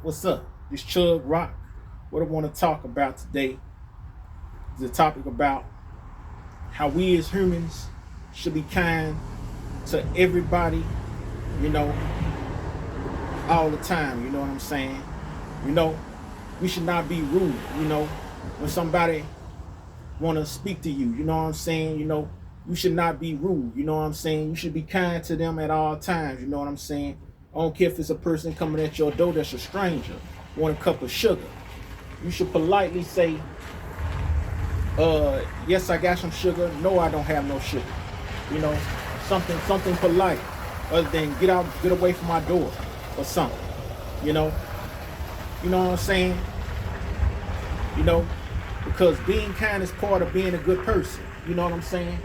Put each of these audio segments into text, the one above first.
What's up? This Chug Rock. What I want to talk about today is a topic about how we as humans should be kind to everybody, you know, all the time. You know what I'm saying? You know, we should not be rude. You know, when somebody want to speak to you, you know what I'm saying? You know, you should not be rude. You know what I'm saying? You should be kind to them at all times. You know what I'm saying? I don't care if it's a person coming at your door that's a stranger, want a cup of sugar. You should politely say, yes, I got some sugar. No, I don't have no sugar. You know, something polite other than get away from my door or something. You know, you know what I'm saying? You know, because being kind is part of being a good person. You know what I'm saying?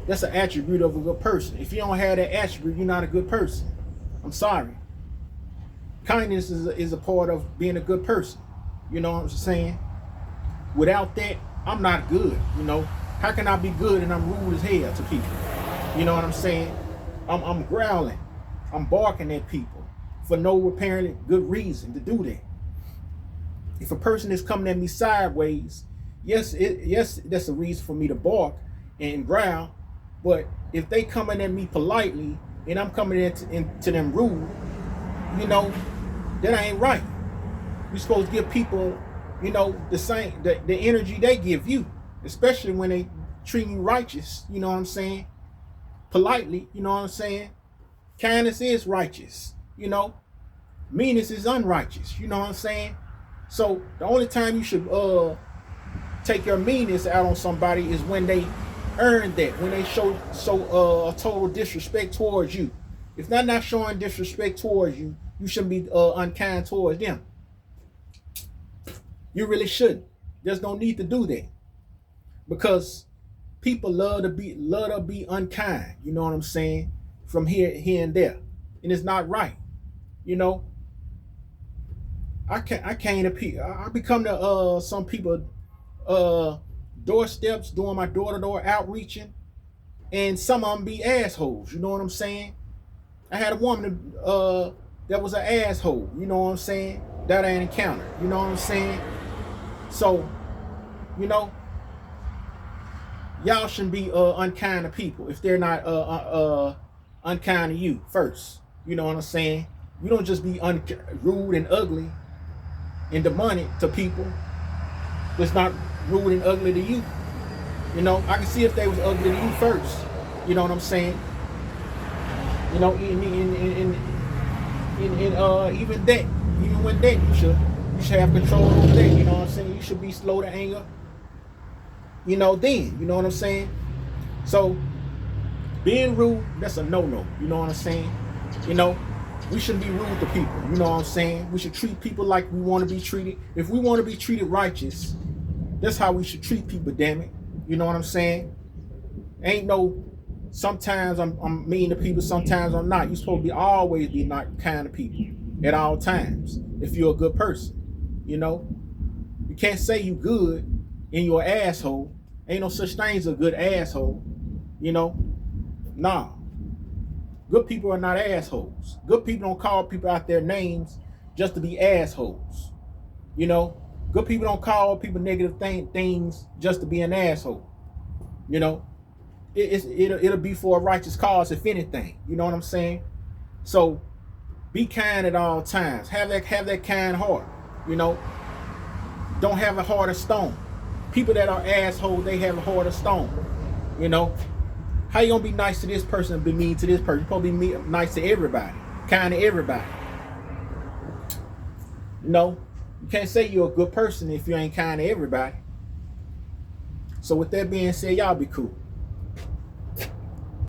That's an attribute of a good person. If you don't have that attribute, you're not a good person. I'm sorry. Kindness is a part of being a good person. You know what I'm saying? Without that, I'm not good. You know, how can I be good and I'm rude as hell to people? You know what I'm saying? I'm growling, I'm barking at people for no apparent good reason to do that. If a person is coming at me sideways, yes, that's a reason for me to bark and growl. But if they coming at me politely and I'm coming into them rude, you know, that ain't right. You're supposed to give people, you know, the energy they give you, especially when they treat you righteous. You know what I'm saying? Politely, you know what I'm saying? Kindness is righteous. You know, meanness is unrighteous. You know what I'm saying? So the only time you should take your meanness out on somebody is when they earn that, when they show a total disrespect towards you. If they're not showing disrespect towards you, you shouldn't be unkind towards them. You really shouldn't. There's no need to do that because people love to be unkind. You know what I'm saying? From here and there, and it's not right. You know, I can't appeal. I become to some people doorsteps doing my door-to-door outreaching, and some of them be assholes. You know what I'm saying? I had a woman that was an asshole. You know what I'm saying? That I encountered. You know what I'm saying? So, you know, y'all shouldn't be unkind to people if they're not unkind to you first. You know what I'm saying? You don't just be rude and ugly and demonic to people that's not rude and ugly to you. You know, I can see if they was ugly to you first. You know what I'm saying? You know, even that, even with that, you should have control over that. You know what I'm saying? You should be slow to anger. You know, then, you know what I'm saying? So, being rude, that's a no-no. You know what I'm saying? You know, we shouldn't be rude to people. You know what I'm saying? We should treat people like we want to be treated. If we want to be treated righteous, that's how we should treat people, damn it. You know what I'm saying? Ain't no, sometimes I'm mean to people, sometimes I'm not. You're supposed to always be not kind to people at all times if you're a good person. You know? You can't say you good and you're an asshole. Ain't no such thing as a good asshole. You know? Nah. Good people are not assholes. Good people don't call people out their names just to be assholes. You know? Good people don't call people negative things just to be an asshole. You know? It'll be for a righteous cause, if anything. You know what I'm saying? So, be kind at all times. Have that kind heart. You know? Don't have a heart of stone. People that are assholes, they have a heart of stone. You know? How you gonna be nice to this person and be mean to this person? You're supposed to be nice to everybody. Kind to everybody. You know? You can't say you're a good person if you ain't kind to everybody. So with that being said, y'all be cool.